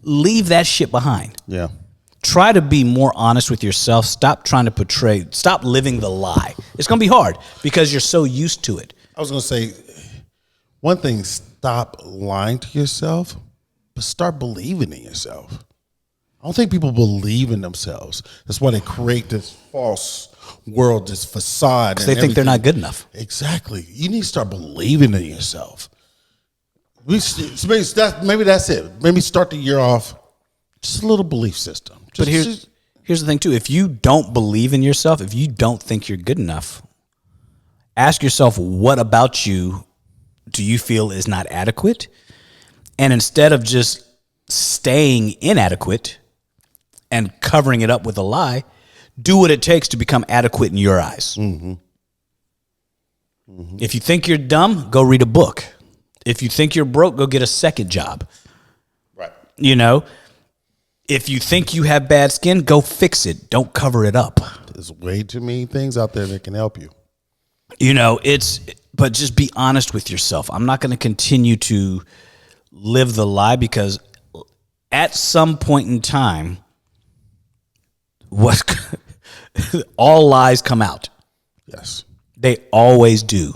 leave that shit behind. Yeah. Try to be more honest with yourself. Stop living the lie. It's going to be hard because you're so used to it. I was going to say, one thing, stop lying to yourself, but start believing in yourself. I don't think people believe in themselves. That's why they create this false world, this facade. Because they think they're not good enough. Exactly. You need to start believing in yourself. Maybe that's it. Maybe start the year off just a little belief system. But here's the thing, too. If you don't believe in yourself, if you don't think you're good enough, ask yourself, what about you do you feel is not adequate? And instead of just staying inadequate and covering it up with a lie, do what it takes to become adequate in your eyes. Mm-hmm. Mm-hmm. If you think you're dumb, go read a book. If you think you're broke, go get a second job. Right. You know? If you think you have bad skin, go fix it. Don't cover it up. There's way too many things out there that can help you. But just be honest with yourself. I'm not going to continue to live the lie because at some point in time, all lies come out. Yes. They always do,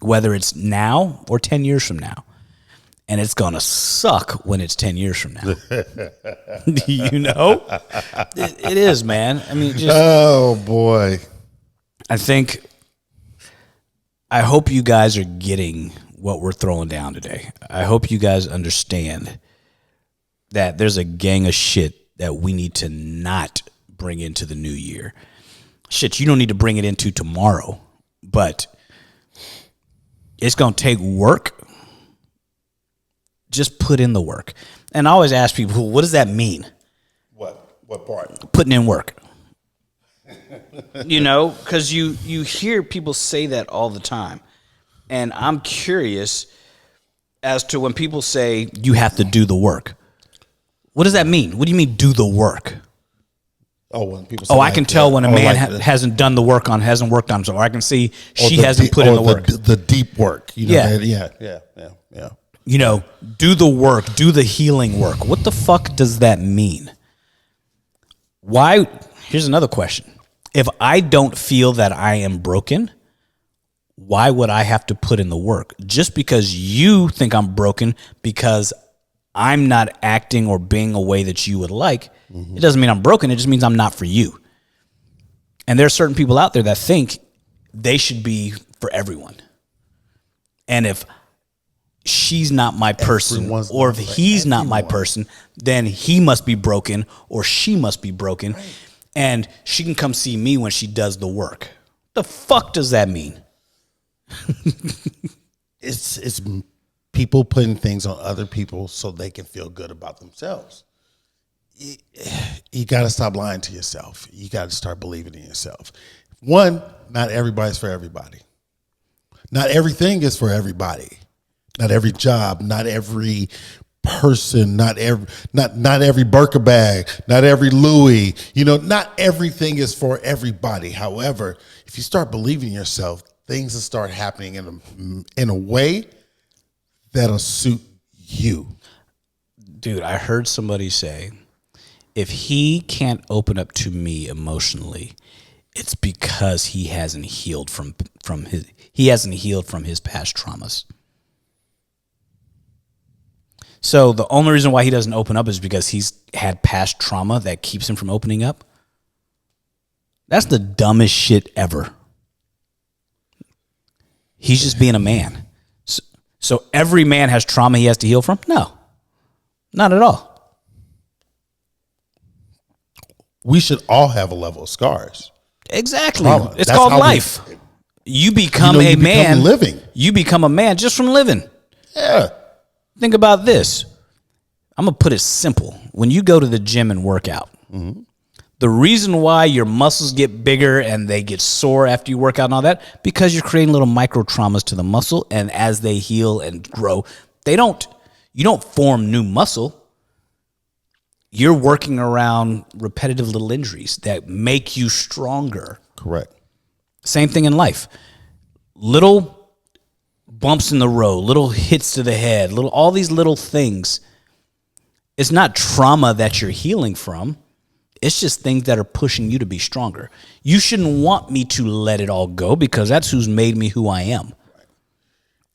whether it's now or 10 years from now. And it's going to suck when it's 10 years from now. It is, man. I mean, oh, boy. I hope you guys are getting what we're throwing down today. I hope you guys understand that there's a gang of shit that we need to not bring into the new year. Shit, you don't need to bring it into tomorrow, but it's going to take work. Just put in the work. And I always ask people, what does that mean? What part? Putting in work. Because you hear people say that all the time. And I'm curious as to when people say you have to do the work. What does that mean? What do you mean do the work? Oh, when people say I can tell when a man hasn't done the work hasn't worked on, so I can see she hasn't put in the work. The deep work. Yeah. Do the work, do the healing work. What the fuck does that mean? Why? Here's another question. If I don't feel that I am broken, why would I have to put in the work? Just because you think I'm broken because I'm not acting or being a way that you would like, it doesn't mean I'm broken. It just means I'm not for you. And there are certain people out there that think they should be for everyone. And if she's not my person, or if he's not my person, then he must be broken or she must be broken. Right. And she can come see me when she does the work. The fuck does that mean? It's people putting things on other people so they can feel good about themselves. You got to stop lying to yourself. You got to start believing in yourself. One, not everybody's for everybody. Not everything is for everybody. Not every job, not every person, not every Birkin bag, not every Louis. Not everything is for everybody. However, if you start believing in yourself, things will start happening in a way that'll suit you. Dude, I heard somebody say, if he can't open up to me emotionally, it's because he hasn't healed from his past traumas. So the only reason why he doesn't open up is because he's had past trauma that keeps him from opening up. That's the dumbest shit ever. He's just being a man. So every man has trauma he has to heal from? No, not at all. We should all have a level of scars. Exactly. Trauma. It's called life. You become a man. Living. You become a man just from living. Yeah. Think about this. I'm going to put it simple. When you go to the gym and work out, the reason why your muscles get bigger and they get sore after you work out and all that, because you're creating little micro traumas to the muscle, and as they heal and grow, you don't form new muscle. You're working around repetitive little injuries that make you stronger. Correct. Same thing in life. Little bumps in the road, little hits to the head, all these little things. It's not trauma that you're healing from. It's just things that are pushing you to be stronger. You shouldn't want me to let it all go because that's who's made me who I am. Right.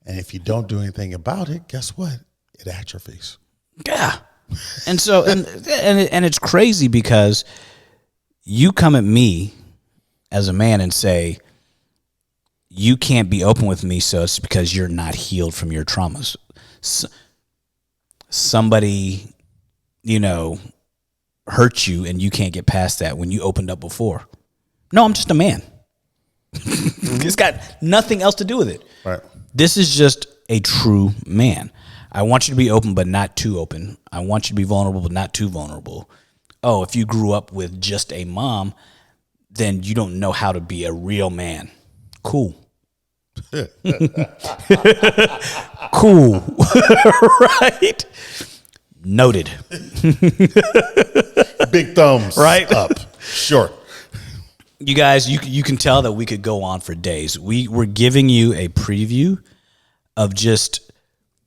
And if you don't do anything about it, guess what? It atrophies. Yeah. And so, and it's crazy because you come at me as a man and say, you can't be open with me, so it's because you're not healed from your traumas. Somebody, hurt you and you can't get past that when you opened up before. No, I'm just a man. It's got nothing else to do with it. Right. This is just a true man. I want you to be open, but not too open. I want you to be vulnerable, but not too vulnerable. Oh, if you grew up with just a mom, then you don't know how to be a real man. Cool. Cool. Right? Noted. Big thumbs right up. Sure. You guys, you can tell that we could go on for days. We're giving you a preview of just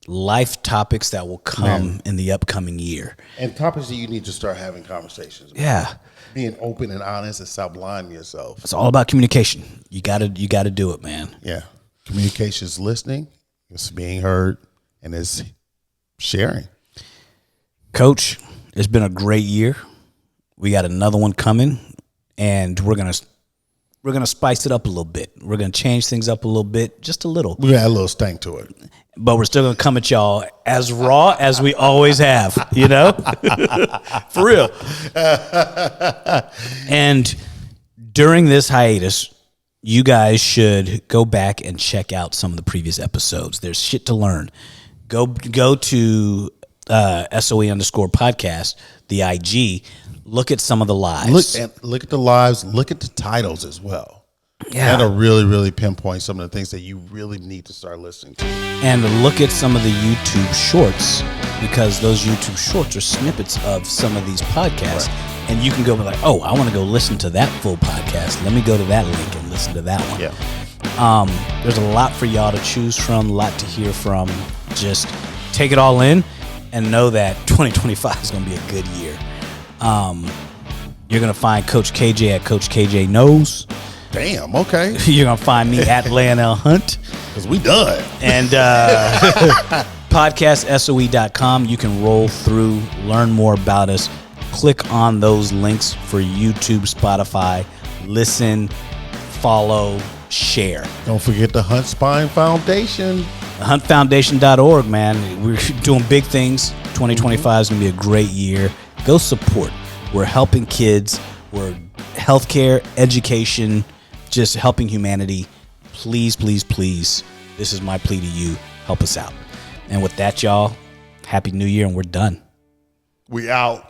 life topics that will come in the upcoming year. And topics that you need to start having conversations about. Yeah. Being open and honest and stop lying to yourself. It's all about communication. You gotta do it, man. Yeah. Communication is listening, it's being heard, and it's sharing. Coach, it's been a great year. We got another one coming, and we're gonna spice it up a little bit. We're gonna change things up a little bit, just a little. We got a little stank to it. But we're still gonna come at y'all as raw as we always have, you know? For real. And during this hiatus, you guys should go back and check out some of the previous episodes. There's shit to learn. Go to SOE_podcast, the IG. Look at some of the lives. Look at the lives. Look at the titles as well. Yeah. That'll really, really pinpoint some of the things that you really need to start listening to. And look at some of the YouTube shorts, because those YouTube shorts are snippets of some of these podcasts. Right. And you can go like, oh, I want to go listen to that full podcast. Let me go to that link and listen to that one. Yeah. There's a lot for y'all to choose from, a lot to hear from. Just take it all in and know that 2025 is going to be a good year. You're going to find Coach KJ at Coach KJ Knows. Damn, okay. You're going to find me at Lionel Hunt. Because we done. And podcastsoe.com. You can roll through, learn more about us. Click on those links for YouTube, Spotify. Listen, follow, share. Don't forget the Hunt Spine Foundation. HuntFoundation.org, man. We're doing big things. 2025 is going to be a great year. Go support. We're helping kids. We're healthcare, education, just helping humanity. Please, please, please. This is my plea to you. Help us out. And with that, y'all, Happy New Year, and we're done. We out.